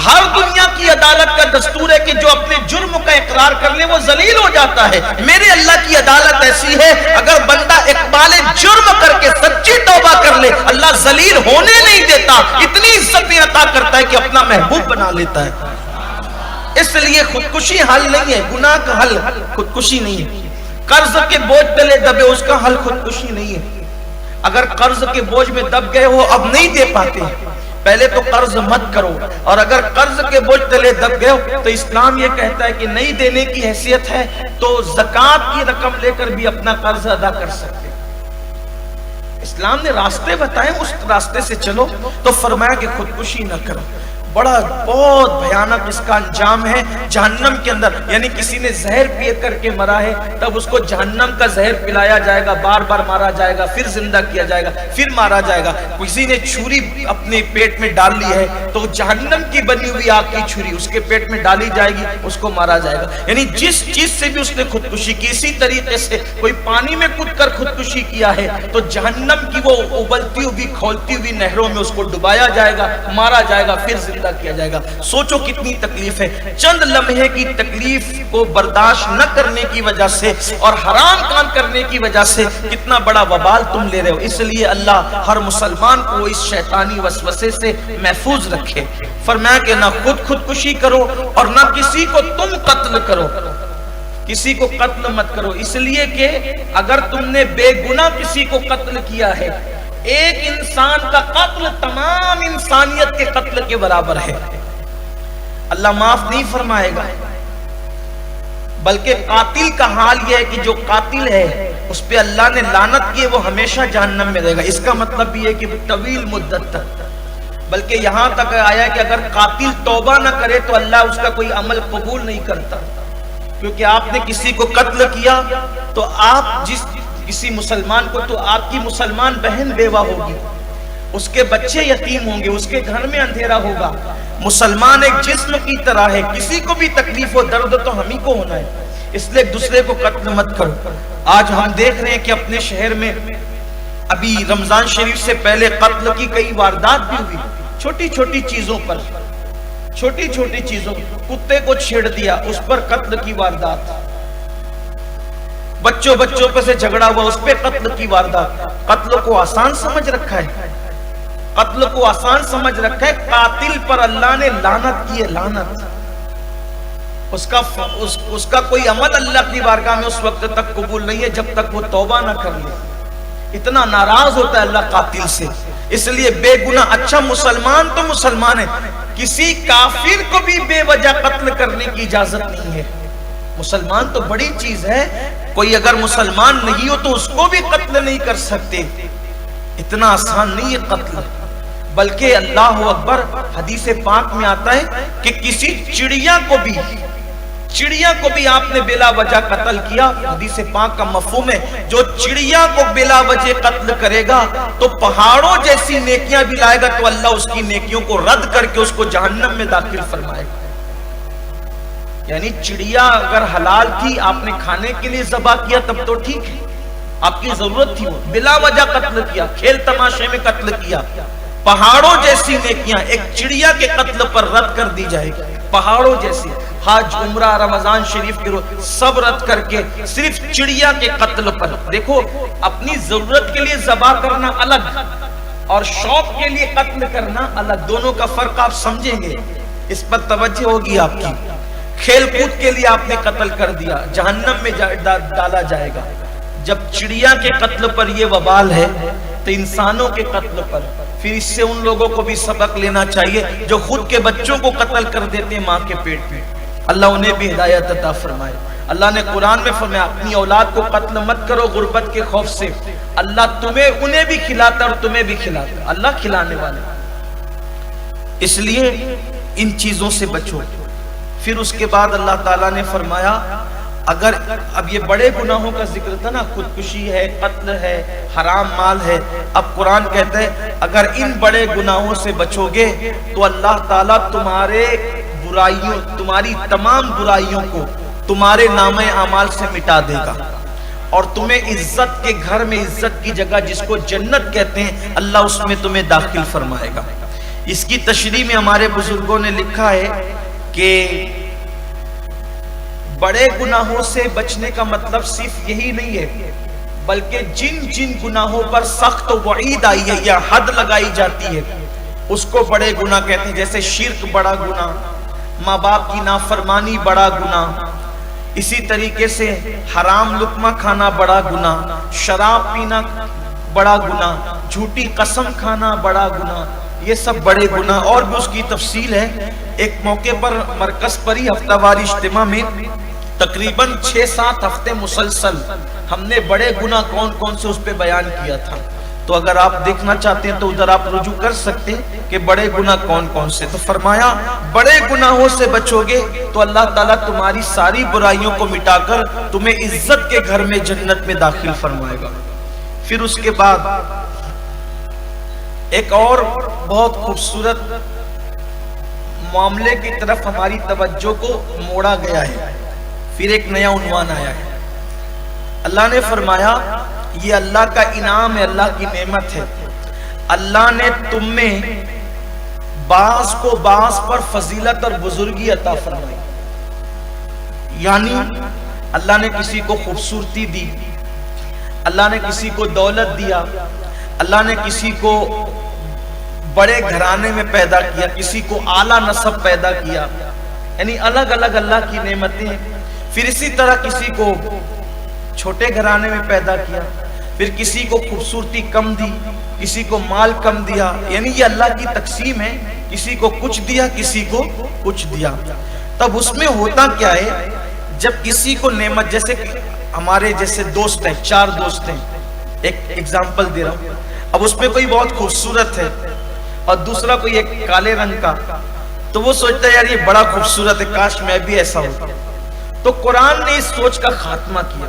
ہر دنیا کی عدالت کا دستور ہے کہ جو اپنے جرم کا اقرار کر لے وہ ذلیل ہو جاتا ہے. میرے اللہ کی عدالت ایسی ہے, اگر بندہ اقبال جرم کر کے سچی توبہ کر لے اللہ ذلیل ہونے نہیں دیتا, اتنی عزت عطا کرتا ہے کہ اپنا محبوب بنا لیتا ہے. اس لیے خودکشی حل نہیں ہے, گناہ کا حل خودکشی نہیں ہے. قرض کے بوجھ تلے دبے, اس کا حل خودکشی نہیں ہے. اگر قرض کے بوجھ میں دب گئے ہو, اب نہیں دے پاتے, پہلے تو قرض مت کرو, اور اگر قرض کے بوجھ تلے دب گئے ہو تو اسلام یہ کہتا ہے کہ نہیں دینے کی حیثیت ہے تو زکوٰۃ کی رقم لے کر بھی اپنا قرض ادا کر سکتے. اسلام نے راستے بتائے, اس راستے سے چلو. تو فرمایا کہ خودکشی نہ کرو. بڑا بہت بھیانک اس کا انجام ہے جہنم کے اندر. یعنی کسی نے زہر پی کر کے مرا ہے, تب اس کو جہنم کا زہر پلایا جائے گا, بار بار مارا جائے گا, پھر زندہ کیا جائے گا, پھر مارا جائے گا. کسی نے چھری اپنے پیٹ میں ڈال لی ہے تو جہنم کی بنی ہوئی آگ کی چھری اس کے پیٹ میں ڈالی جائے گی, اس کو مارا جائے گا. یعنی جس چیز سے بھی اس نے خودکشی کی, اسی طریقے سے کوئی پانی میں کود کر خودکشی کیا ہے تو جہنم کی وہ ابلتی ہوئی کھولتی ہوئی نہروں میں اس کو ڈبایا جائے گا, مارا جائے گا, پھر زندہ کیا جائے گا. سوچو کتنی تکلیف ہے. چند لمحے کی تکلیف کو برداشت نہ کرنے کی وجہ سے اور حرام کام کرنے کی وجہ سے کتنا بڑا وبال تم لے رہے ہو. اس لیے اللہ ہر مسلمان کو اس شیطانی وسوسے سے محفوظ رکھے. فرمایا کہ نہ خودکشی کرو اور نہ کسی کو تم قتل کرو, کسی کو قتل مت کرو. اس لیے کہ اگر تم نے بے گناہ کسی کو قتل کیا ہے, ایک انسان کا قتل تمام انسانیت کے قتل کے برابر ہے. اللہ معاف نہیں فرمائے گا, بلکہ قاتل کا حال یہ ہے کہ جو قاتل ہے اس پہ اللہ نے لعنت کی ہے, وہ ہمیشہ جہنم میں رہے گا. اس کا مطلب بھی ہے کہ طویل مدت تک. بلکہ یہاں تک آیا کہ اگر قاتل توبہ نہ کرے تو اللہ اس کا کوئی عمل قبول نہیں کرتا, کیونکہ آپ نے کسی کو قتل کیا تو آپ کسی مسلمان کو, تو آپ کی مسلمان بہن بیوہ ہوگی, اس کے بچے یتیم ہوں گے, اس کے گھر میں اندھیرا ہوگا. مسلمان ایک جسم کی طرح ہے, کسی کو بھی تکلیف و درد تو ہم ہی کو ہونا ہے. اس لیے دوسرے کو قتل مت کرو. آج ہم دیکھ رہے ہیں کہ اپنے شہر میں ابھی رمضان شریف سے پہلے قتل کی کئی واردات بھی ہوئی, چھوٹی چھوٹی چیزوں پر, چھوٹی چھوٹی چیزوں, کتے کو چھیڑ دیا اس پر قتل کی واردات, بچوں پہ سے جھگڑا ہوا اس پہ قتل کی واردات. قتل کو آسان سمجھ رکھا ہے, قتل کو آسان سمجھ رکھا ہے. قاتل پر اللہ نے لعنت کی ہے, لعنت. اس کا کوئی عمل اللہ کی بارگاہ میں اس وقت تک قبول نہیں ہے جب تک وہ توبہ نہ کر لے. اتنا ناراض ہوتا ہے اللہ قاتل سے. اس لیے بے گناہ, اچھا مسلمان تو مسلمان ہے, کسی کافر کو بھی بے وجہ قتل کرنے کی اجازت نہیں ہے. مسلمان تو بڑی چیز ہے, کوئی اگر مسلمان نہیں ہو تو اس کو بھی قتل نہیں کر سکتے. اتنا آسان نہیں ہے قتل. بلکہ اللہ اکبر, حدیث پاک میں آتا ہے کہ کسی چڑیا کو بھی آپ نے بلا وجہ قتل کیا. حدیث پاک کا مفہوم ہے جو چڑیا کو بلا وجہ قتل کرے گا تو پہاڑوں جیسی نیکیاں بھی لائے گا تو اللہ اس کی نیکیوں کو رد کر کے اس کو جہنم میں داخل فرمائے گا. یعنی چڑیا اگر حلال تھی, آپ نے کھانے کے لیے ذبح کیا تب تو ٹھیک ہے, آپ کی ضرورت تھی, وہ بلا وجہ قتل کیا, کھیل تماشے میں قتل کیا. پہاڑوں جیسی نیکیاں ایک چڑیا کے قتل پر رد کر دی جائے گی, پہاڑوں جیسی. حج, عمرہ, رمضان شریف کے روز سب رد کر کے صرف چڑیا کے قتل پر. دیکھو, اپنی ضرورت کے لیے ذبح کرنا الگ اور شوق کے لیے قتل کرنا الگ, دونوں کا فرق آپ سمجھیں گے, اس پر توجہ ہوگی آپ کی. کھیل کود کے لیے آپ نے قتل کر دیا, جہنم میں ڈالا جائے گا. جب چڑیا کے قتل پر یہ وبال ہے تو انسانوں کے قتل پر, پھر اس سے ان لوگوں کو بھی سبق لینا چاہیے جو خود کے بچوں کو قتل کر دیتے ہیں ماں کے پیٹ میں. اللہ انہیں بھی ہدایت عطا فرمائے. اللہ نے قرآن میں فرمایا اپنی اولاد کو قتل مت کرو غربت کے خوف سے, اللہ انہیں بھی کھلاتا اور تمہیں بھی کھلاتا, اللہ کھلانے والا. اس لیے ان چیزوں سے بچو. پھر اس کے بعد اللہ تعالیٰ نے فرمایا, اگر اب یہ بڑے گناہوں کا ذکر تھا نا, خودکشی ہے, قتل ہے, حرام مال ہے, اب قرآن کہتا ہے اگر ان بڑے گناہوں سے بچو گے تو اللہ تعالیٰ تمہاری تمام برائیوں کو تمہارے نامہ اعمال سے مٹا دے گا اور تمہیں عزت کے گھر میں, عزت کی جگہ جس کو جنت کہتے ہیں, اللہ اس میں تمہیں داخل فرمائے گا. اس کی تشریح میں ہمارے بزرگوں نے لکھا ہے کہ بڑے گناہوں سے بچنے کا مطلب صرف یہی نہیں ہے, بلکہ جن گناہوں پر سخت وعید آئی ہے یا حد لگائی جاتی ہے اس کو بڑے گناہ کہتے ہیں. جیسے شرک بڑا گناہ, ماں باپ کی نافرمانی بڑا گناہ, اسی طریقے سے حرام لقمہ کھانا بڑا گناہ, شراب پینا بڑا گناہ, جھوٹی قسم کھانا بڑا گناہ, یہ سب بڑے گناہ. اور بھی اس کی تفصیل ہے. ایک موقع پر مرکز پر ہی ہفتہ واری اجتماع میں تقریباً 6-7 ہفتے مسلسل ہم نے بڑے گناہ کون کون سے اس پہ بیان کیا تھا. تو اگر آپ دیکھنا چاہتے ہیں تو ادھر آپ رجوع کر سکتے ہیں کہ بڑے گناہ کون کون سے. تو فرمایا بڑے گناہوں سے بچو گے تو اللہ تعالیٰ تمہاری ساری برائیوں کو مٹا کر تمہیں عزت کے گھر میں جنت میں داخل فرمائے گا. پھر اس کے بعد ایک اور بہت خوبصورت معاملے کی طرف ہماری توجہ کو موڑا گیا ہے. پھر ایک نیا عنوان آیا ہے. اللہ نے فرمایا یہ اللہ کا انعام ہے, اللہ کی نعمت ہے. اللہ نے تم میں بعض کو بعض پر فضیلت اور بزرگی عطا فرمائی. یعنی اللہ نے کسی کو خوبصورتی دی, اللہ نے کسی کو دولت دیا, اللہ نے کسی کو بڑے گھرانے میں پیدا کیا, کسی کو اعلیٰ نسب پیدا کیا. یعنی الگ الگ اللہ کی نعمتیں. پھر اسی طرح کسی کو چھوٹے گھرانے میں پیدا کیا, پھر کسی کو خوبصورتی کم دی, کسی کو مال کم دیا. یعنی یہ اللہ کی تقسیم ہے, کسی کو کچھ دیا, کسی کو کچھ دیا. تب اس میں ہوتا کیا ہے, جب کسی کو نعمت, جیسے ہمارے جیسے دوست ہیں, 4 دوست ہیں, ایک ایگزامپل دے رہا ہوں. اب اس میں کوئی بہت خوبصورت ہے اور دوسرا کوئی ایک کالے رنگ کا, تو وہ سوچتا ہے یار یہ بڑا خوبصورت ہے, کاش میں بھی ایسا ہوتا. تو قرآن نے اس سوچ کا خاتمہ کیا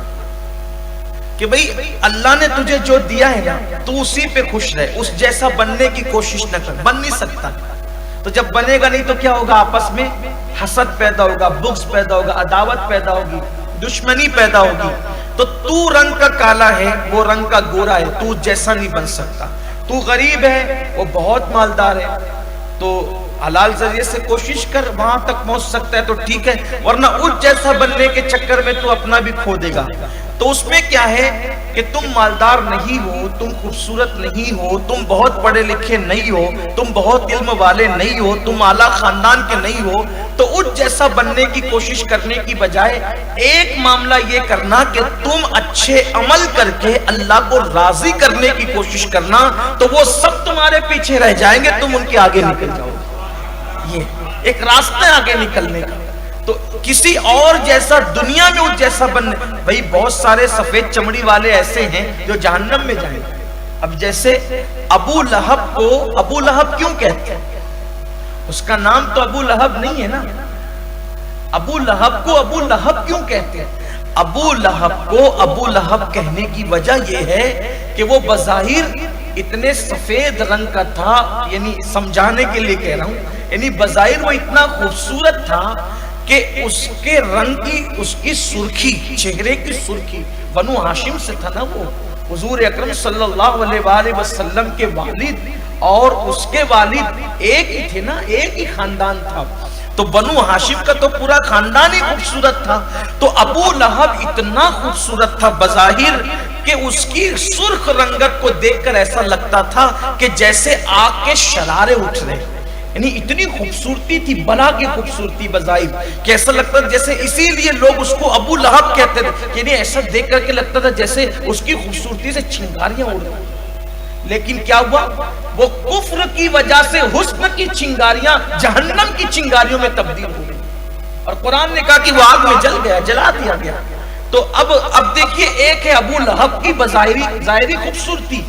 کہ بھئی اللہ نے تجھے جو دیا ہے نا, تو اسی پہ خوش رہے, اس جیسا بننے کی کوشش نہ کر. بن نہیں سکتا. تو جب بنے گا نہیں تو کیا ہوگا, آپس میں حسد پیدا ہوگا, بغض پیدا ہوگا, عداوت پیدا ہوگی, دشمنی پیدا ہوگی. تو رنگ کا کالا ہے, وہ رنگ کا گورا ہے, تو جیسا نہیں بن سکتا. تو غریب ہے, وہ بہت مالدار ہے, تو حلال ذریعے سے کوشش کر, وہاں تک پہنچ سکتا ہے تو ٹھیک ہے, ورنہ اس جیسا بننے کے چکر میں تو اپنا بھی کھو دے گا. تو اس میں کیا ہے کہ تم مالدار نہیں ہو, تم خوبصورت نہیں ہو, تم بہت پڑھے لکھے نہیں ہو, تم بہت علم والے نہیں ہو, تم اعلیٰ خاندان کے نہیں ہو, تو اس جیسا بننے کی کوشش کرنے کی بجائے ایک معاملہ یہ کرنا کہ تم اچھے عمل کر کے اللہ کو راضی کرنے کی کوشش کرنا, تو وہ سب تمہارے پیچھے رہ جائیں گے, تم ان کے آگے نکل جاؤ گے. یہ ایک راستہ آگے نکلنے کا. تو کسی اور جیسا دنیا میں اس جیسا بننے, بھئی بہت سارے سفید چمڑی والے ایسے ہیں جو جہنم میں جائیں گے. اب جیسے ابو لہب کو ابو لہب کیوں کہتے ہیں, اس کا نام تو ابو لہب نہیں ہے نا. ابو لہب کو ابو لہب کیوں کہتے ہیں؟ ابو لہب کو ابو لہب کہنے کی وجہ یہ ہے کہ وہ بظاہر اتنے سفید رنگ کا تھا, یعنی سمجھانے کے لیے کہہ رہا ہوں, یعنی بظاہر وہ اتنا خوبصورت تھا کہ اس کے رنگ کی, اس کی سرخی, چہرے کی سرخی بنو ہاشم سے تھا نا. وہ حضور اکرم صلی اللہ علیہ وآلہ وسلم کے والد اور اس کے والد ایک ہی تھے نا, ایک ہی خاندان تھا. تو بنو ہاشم کا تو پورا خاندان ہی خوبصورت تھا. تو ابو لہب اتنا خوبصورت تھا بظاہر کہ اس کی سرخ رنگت کو دیکھ کر ایسا لگتا تھا کہ جیسے آگ کے شرارے اٹھ رہے. یعنی اتنی خوبصورتی تھی, بلا کی خوبصورتی بظاہر, کہ ایسا لگتا تھا جیسے, اسی لیے لوگ اس کو ابو لہب کہتے تھے. یعنی ایسا دیکھ کر کے لگتا تھا جیسے اس کی خوبصورتی سے چنگاریاں اڑ رہی. لیکن کیا ہوا, وہ کفر کی وجہ سے حسن کی چنگاریاں جہنم کی چنگاریوں میں تبدیل ہو گئی, اور قرآن نے کہا کہ وہ آگ میں جل گیا, جلا دیا گیا. تو اب دیکھیے, ایک ہے ابو لہب کی ظاہری خوبصورتی,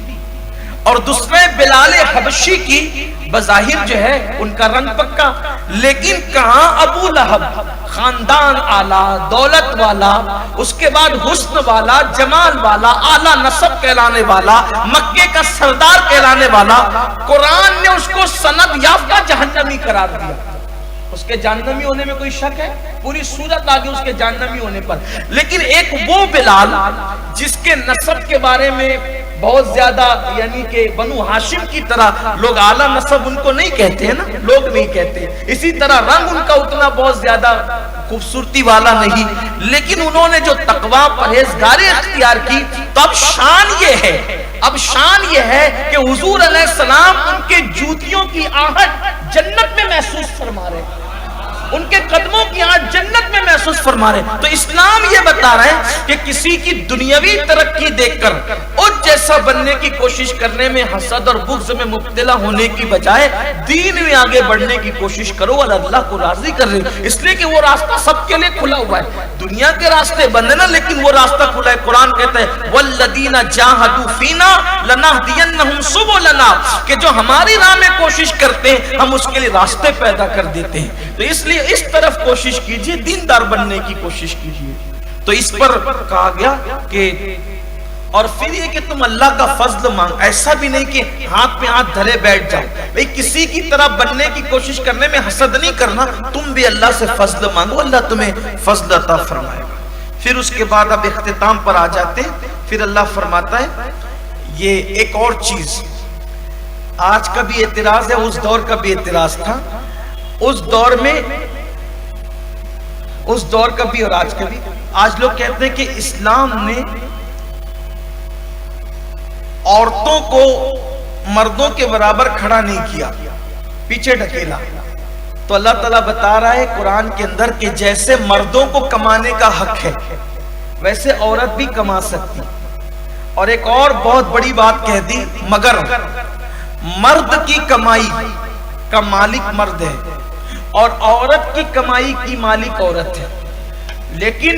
اور دوسرے بلال حبشی کی بظاہر جو ہے ان کا رنگ پکا. لیکن کہاں ابو لہب خاندان اعلیٰ, دولت والا, اس کے بعد حسن والا, جمال والا, اعلیٰ نسب کہلانے والا, مکے کا سردار کہلانے والا, قرآن نے اس کو سند یافتہ جہنمی قرار دیا. اس کے جہنمی ہونے میں کوئی شک ہے؟ پوری صورت آگے اس کے جہنمی ہونے پر. لیکن ایک وہ بلال جس کے نسب کے بارے میں بہت زیادہ, یعنی کہ بنو ہاشم کی طرح لوگ اعلیٰ نسب ان کو نہیں کہتے ہیں نا, لوگ نہیں کہتے. اسی طرح رنگ ان کا اتنا بہت زیادہ خوبصورتی والا نہیں, لیکن انہوں نے جو تقویٰ پرہیزگاری اختیار کی, تو اب شان یہ ہے کہ حضور علیہ السلام ان کے جوتیوں کی آہٹ جنت میں محسوس فرما رہے ہیں. ان کے قدموں کی آج جنت میں محسوس فرما رہے. تو اسلام یہ بتا رہا ہے کہ کسی کی دنیاوی ترقی دیکھ کر اس جیسا بننے کی کوشش کرنے میں حسد اور بغض میں مبتلا ہونے کی بجائے دین میں آگے بڑھنے کی کوشش کرو اور اللہ کو راضی کر رہے. اس لیے کہ وہ راستہ سب کے لیے کھلا ہوا ہے. دنیا کے راستے بند ہے نا, لیکن وہ راستہ کھلا ہے. قرآن کہتا ہے والذین جاہدوا فینا لنہدینہم سبلنا, کہ جو ہماری راہ میں کوشش کرتے ہیں ہم اس کے لیے راستے پیدا کر دیتے ہیں. تو اس لیے اس طرف کوشش کیجئے, دیندار بننے کی کوشش کیجئے. تو اس پر کہا گیا کہ اور پھر یہ کہ تم اللہ کا فضل مانگ. ایسا بھی نہیں کہ ہاتھ پہ ہاتھ دھرے بیٹھ جاؤ بھئی, کسی کی طرح بننے کی کوشش کرنے میں حسد نہیں کرنا. تم بھی اللہ سے فضل مانگو, اللہ تمہیں فضل عطا فرمائے گا. پھر اس کے بعد اب اختتام پر آ جاتے ہیں. پھر اللہ فرماتا ہے یہ ایک اور چیز, آج کا بھی اعتراض ہے, اس دور کا بھی اعتراض تھا. اس دور میں, اس دور کا بھی اور آج کا بھی, آج لوگ کہتے ہیں کہ اسلام نے عورتوں کو مردوں کے برابر کھڑا نہیں کیا, پیچھے ڈھکیلا. تو اللہ تعالیٰ بتا رہا ہے قرآن کے اندر کہ جیسے مردوں کو کمانے کا حق ہے ویسے عورت بھی کما سکتی. اور ایک اور بہت بڑی بات کہہ دی, مگر مرد کی کمائی کا مالک مرد ہے اور عورت کی کمائی کی مالک عورت ہے. لیکن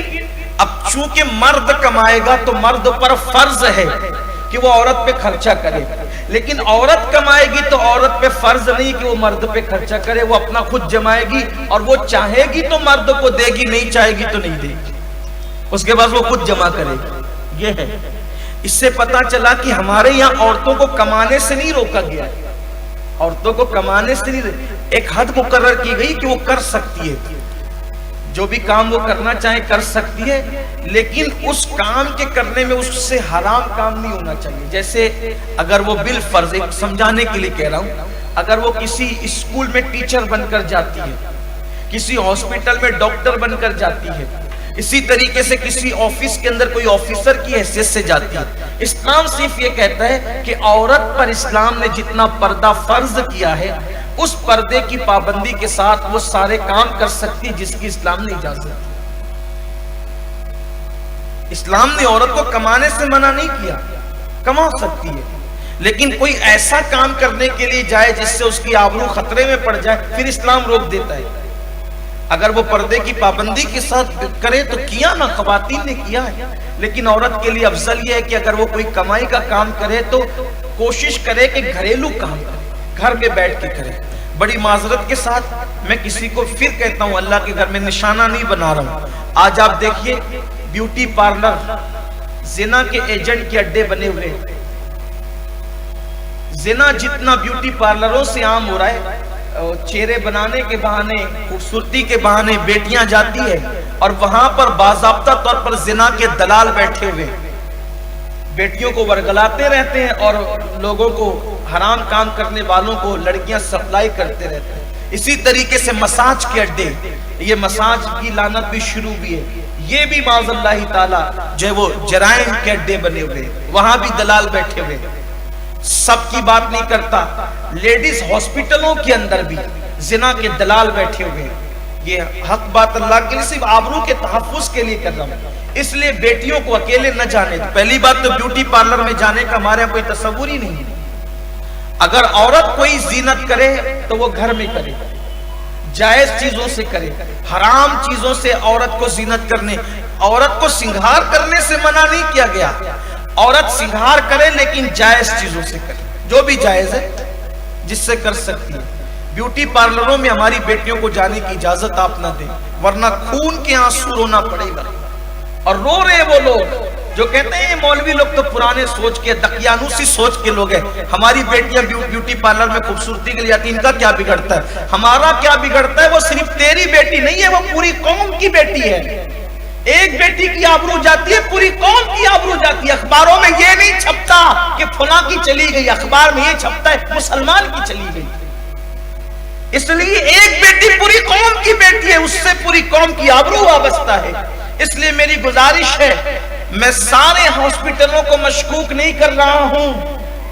اب چونکہ مرد کمائے گا تو مرد پر فرض ہے کہ وہ عورت پہ خرچہ کرے, لیکن عورت کمائے گی تو عورت پہ فرض نہیں کہ وہ مرد پہ خرچہ کرے. وہ اپنا خود جمائے گی اور وہ چاہے گی تو مرد کو دے گی, نہیں چاہے گی تو نہیں دے گی, اس کے بعد وہ خود جمع کرے گی. یہ ہے. اس سے پتا چلا کہ ہمارے یہاں عورتوں کو کمانے سے نہیں روکا گیا, عورتوں کو کمانے سے نہیں, ایک حد مقرر کی گئی کہ وہ کر سکتی ہے, جو بھی کام وہ کرنا چاہے کر سکتی ہے, لیکن اس کام کے کرنے میں اس سے حرام کام نہیں ہونا چاہیے. جیسے اگر وہ بالفرض, ایک سمجھانے کے لیے کہہ رہا ہوں, اگر وہ کسی اسکول میں ٹیچر بن کر جاتی ہے, کسی ہاسپٹل میں ڈاکٹر بن کر جاتی ہے, اسی طریقے سے کسی آفس کے اندر کوئی آفیسر کی حیثیت سے جاتی ہے, اسلام صرف یہ کہتا ہے کہ عورت پر اسلام نے جتنا پردہ فرض کیا ہے اس پردے کی پابندی کے ساتھ وہ سارے کام کر سکتی جس کی اسلام نے اجازت دی. اسلام نے عورت کو کمانے سے منع نہیں کیا, کما سکتی ہے, لیکن کوئی ایسا کام کرنے کے لیے جائے جس سے اس کی آبرو خطرے میں پڑ جائے پھر اسلام روک دیتا ہے. اگر وہ پردے کی پابندی کے ساتھ کرے تو کیا نا, خواتین نے کیا ہے, لیکن عورت کے لیے افضل یہ ہے کہ اگر وہ کوئی کمائی کا کام کرے تو کوشش کرے کہ گھریلو کام کرے, گھر میں بیٹھ کے کرے. بڑی معذرت کے ساتھ میں کسی کو پھر کہتا ہوں, اللہ کے گھر میں نشانہ نہیں بنا رہا ہوں. آج آپ دیکھیے بیوٹی پارلر, زنا کے ایجنٹ کے اڈے بنے ہوئے. زنا جتنا بیوٹی پارلروں سے عام ہو رہا ہے, چہرے بنانے کے بہانے, خوبصورتی کے بہانے بیٹیاں جاتی ہے اور وہاں پر باضابطہ طور پر زنا کے دلال بیٹھے ہوئے بیٹیوں کو ورگلاتے رہتے ہیں اور لوگوں کو, حرام کام کرنے والوں کو لڑکیاں سپلائی کرتے رہتے ہیں. اسی طریقے سے مساج کے اڈے, یہ مساج کی لعنت بھی شروع بھی ہے, یہ بھی معاذ اللہ تعالی جو ہے وہ جرائم کے اڈے بنے ہوئے, وہاں بھی دلال بیٹھے ہوئے. سب کی بات نہیں کرتا, لیڈیز ہاسپٹلوں کے اندر بھی زنا کے دلال بیٹھے ہوئے. یہ حق بات اللہ کے لیے صرف آبرو کے تحفظ کے لیے کر رہا ہوں. اس لیے بیٹیوں کو اکیلے نہ جانے. پہلی بات تو بیوٹی پارلر میں جانے کا ہمارے یہاں کوئی تصور ہی نہیں ہے. اگر عورت کوئی زینت کرے تو وہ گھر میں کرے, جائز چیزوں سے کرے. حرام چیزوں سے عورت کو زینت کرنے, عورت کو سنگھار کرنے سے منع نہیں کیا گیا. عورت سنگھار کرے لیکن جائز چیزوں سے کرے, جو بھی جائز ہے جس سے کر سکتی ہے. بیوٹی پارلروں میں ہماری بیٹیوں کو جانے کی اجازت آپ نہ دیں, ورنہ خون کے آنسو رونا پڑے گا. اور رو رہے وہ لوگ جو کہتے ہیں مولوی لوگ تو پرانے سوچ کے, دقیانوسی سوچ کے لوگ ہیں, ہماری بیٹیاں بیوٹی پارلر میں خوبصورتی کے لیے آتی, ان کا کیا بگڑتا ہے, ہمارا کیا بگڑتا ہے. وہ صرف تیری بیٹی نہیں ہے, وہ پوری قوم کی بیٹی ہے. ایک بیٹی کی آبرو جاتی ہے, پوری قوم کی آبرو جاتی ہے. اخباروں میں یہ نہیں چھپتا کہ فلاں کی چلی گئی, اخبار میں یہ چھپتا ہے مسلمان کی چلی گئی. اس لیے ایک بیٹی پوری قوم کی بیٹی ہے, اس سے پوری قوم کی آبرو وابستہ ہے. اس لیے میری گزارش ہے, میں سارے ہاسپٹلوں کو مشکوک نہیں کر رہا ہوں,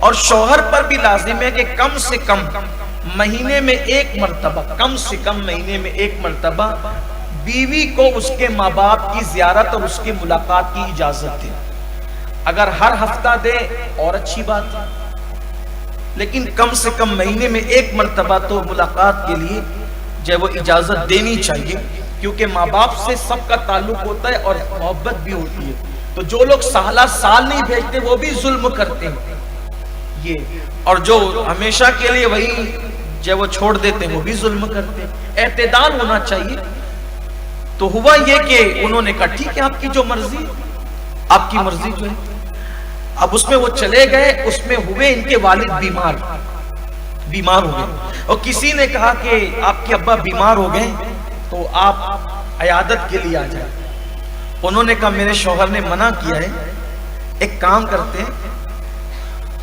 اور شوہر پر بھی لازم ہے کہ کم سے کم مہینے میں ایک مرتبہ، کم سے کم مہینے میں ایک مرتبہ بیوی کو اس کے ماں باپ کی زیارت اور اس کی ملاقات کی اجازت دے۔ اگر ہر ہفتہ دے اور اچھی بات ہے، لیکن کم سے کم مہینے میں ایک مرتبہ تو ملاقات کے لیے جو وہ اجازت دینی چاہیے، کیونکہ ماں باپ سے سب کا تعلق ہوتا ہے اور محبت بھی ہوتی ہے۔ تو جو لوگ سالہ سال نہیں بھیجتے وہ بھی ظلم کرتے ہیں یہ، اور جو ہمیشہ کے لیے وہی جو وہ چھوڑ دیتے ہیں وہ بھی ظلم کرتے ہیں۔ اعتدال ہونا چاہیے۔ تو ہوا یہ کہ انہوں نے کہا ٹھیک ہے آپ کی جو مرضی، آپ کی مرضی جو ہے۔ اب اس میں وہ چلے گئے، اس میں ہوئے ان کے والد بیمار ہو گئے، اور کسی نے کہا کہ آپ کے ابا بیمار ہو گئے تو آپ عیادت کے لیے آ جائیں۔ انہوں نے کہا میرے شوہر نے منع کیا ہے، ایک کام کرتے ہیں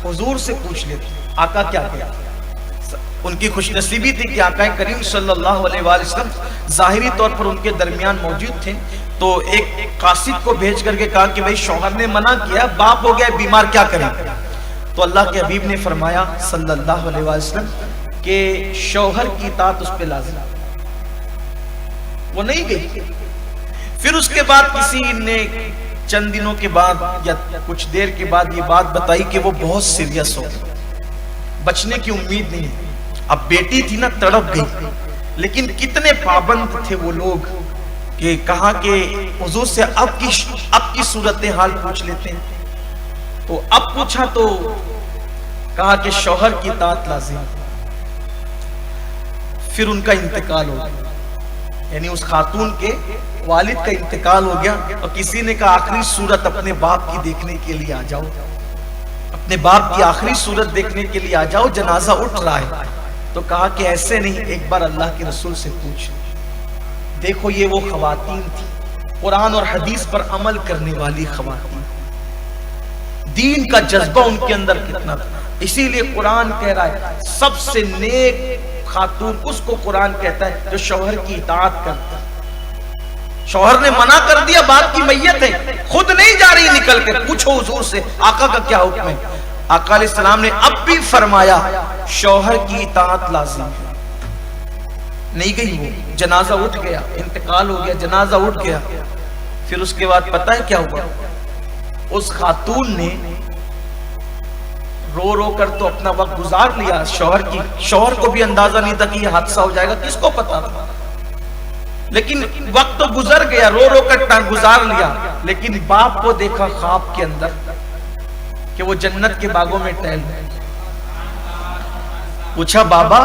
حضور سے پوچھ لیتے آقا کیا کہتے ہیں۔ ان کی خوش نصیبی تھی کہ آقا کریم صلی اللہ علیہ وآلہ وسلم ظاہری طور پر ان کے درمیان موجود تھے، تو ایک قاصد کو بھیج کر کے کہا کہ بھئی شوہر نے منع کیا، باپ ہو گیا بیمار، کیا کریں؟ تو اللہ کے حبیب نے فرمایا صلی اللہ علیہ وآلہ وسلم کہ شوہر کی اطاعت اس پہ لازم۔ وہ نہیں گئی۔ پھر اس کے بعد کسی نے چند دنوں کے بعد یا کچھ دیر کے بعد یہ بات بتائی کہ وہ بہت سیریس ہو گئی، بچنے کی امید نہیں ہے۔ اب بیٹی تھی نا، تڑپ گئی، لیکن کتنے پابند تھے وہ لوگ کہ کہا کہ حضور سے اب کی صورتحال پوچھ لیتے ہیں۔ تو اب پوچھا تو کہا کہ شوہر کی اطاعت لازم۔ پھر ان کا انتقال ہو گیا، یعنی اس خاتون کے والد کا انتقال ہو گیا، اور کسی نے کہا آخری صورت اپنے باپ کی دیکھنے کے لیے آ جاؤ، اپنے باپ کی آخری صورت دیکھنے کے لیے آ جاؤ، جنازہ اٹھ رہا ہے۔ تو کہا کہ ایسے نہیں، ایک بار اللہ کے رسول سے پوچھ۔ دیکھو یہ وہ خواتین تھی، قرآن اور حدیث پر عمل کرنے والی خواتین، دین کا جذبہ ان کے اندر کتنا تھا۔ اسی لیے قرآن کہہ رہا ہے سب سے نیک خاتون اس کو قرآن کہتا ہے جو شوہر کی اطاعت کرتا ہے۔ شوہر نے منع کر دیا، باپ کی میت ہے، خود نہیں جا رہی نکل کے، پوچھو حضور سے آقا کا کیا حکم ہے۔ آقا علیہ السلام نے اب بھی فرمایا شوہر کی اطاعت لازم ہے۔ نہیں گئی، وہ جنازہ اٹھ گیا، انتقال ہو گیا، جنازہ اٹھ گیا۔ پھر اس کے بعد پتہ ہے کیا ہوا؟ اس خاتون نے رو رو کر تو اپنا وقت گزار لیا، شوہر کو بھی اندازہ نہیں تھا کہ یہ حادثہ ہو جائے گا، کس کو پتا تھا، لیکن وقت تو گزر گیا، رو رو کر گزار لیا۔ لیکن باپ کو دیکھا خواب کے اندر کہ وہ جنت کے باغوں میں ٹہل رہے۔ پوچھا بابا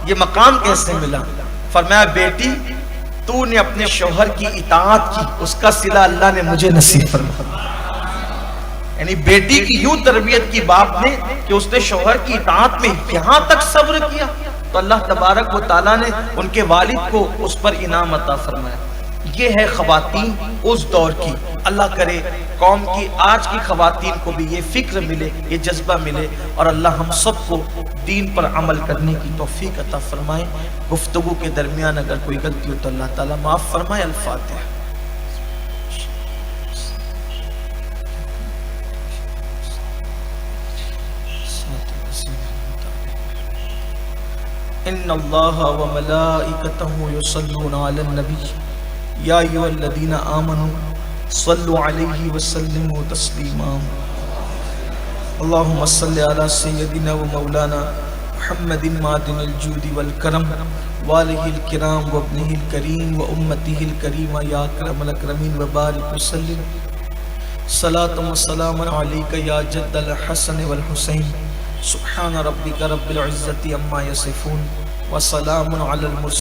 یہ مقام کیسے ملا؟ فرمایا بیٹی تو نے اپنے شوہر کی اطاعت کی، اس کا صلہ اللہ نے مجھے نصیب فرمایا۔ یعنی بیٹی کی یوں تربیت کی باپ نے کہ اس نے شوہر کی اطاعت میں یہاں تک صبر کیا، تو اللہ تبارک و تعالیٰ نے ان کے والد کو اس پر انعام عطا فرمایا۔ یہ ہے خواتین اس دور کی۔ اللہ کرے قوم کی آج کی خواتین کو بھی یہ فکر ملے، یہ جذبہ ملے، اور اللہ ہم سب کو دین پر عمل کرنے کی توفیق عطا فرمائے۔ گفتگو کے درمیان اگر کوئی غلطی ہو تو اللہ تعالیٰ معاف فرمائے۔ الفاتحہ۔ ان اللہ وملائکتہ یصلون علی النبی یا ایھا الذین آمنوا صلوا علیہ وسلموا تسلیما۔ اللہم صل علی سیدنا و مولانا محمد معدن الجود والکرم والہ الکرام وابنہ الکریم و امتہ الکریمہ یا اکرم الاکرمین وبارک وسلم۔ صلاۃ و سلام علیک یا جد الحسن والحسین۔ سبحان ربک رب العزت عما یصفون وسلام علی المرسلین۔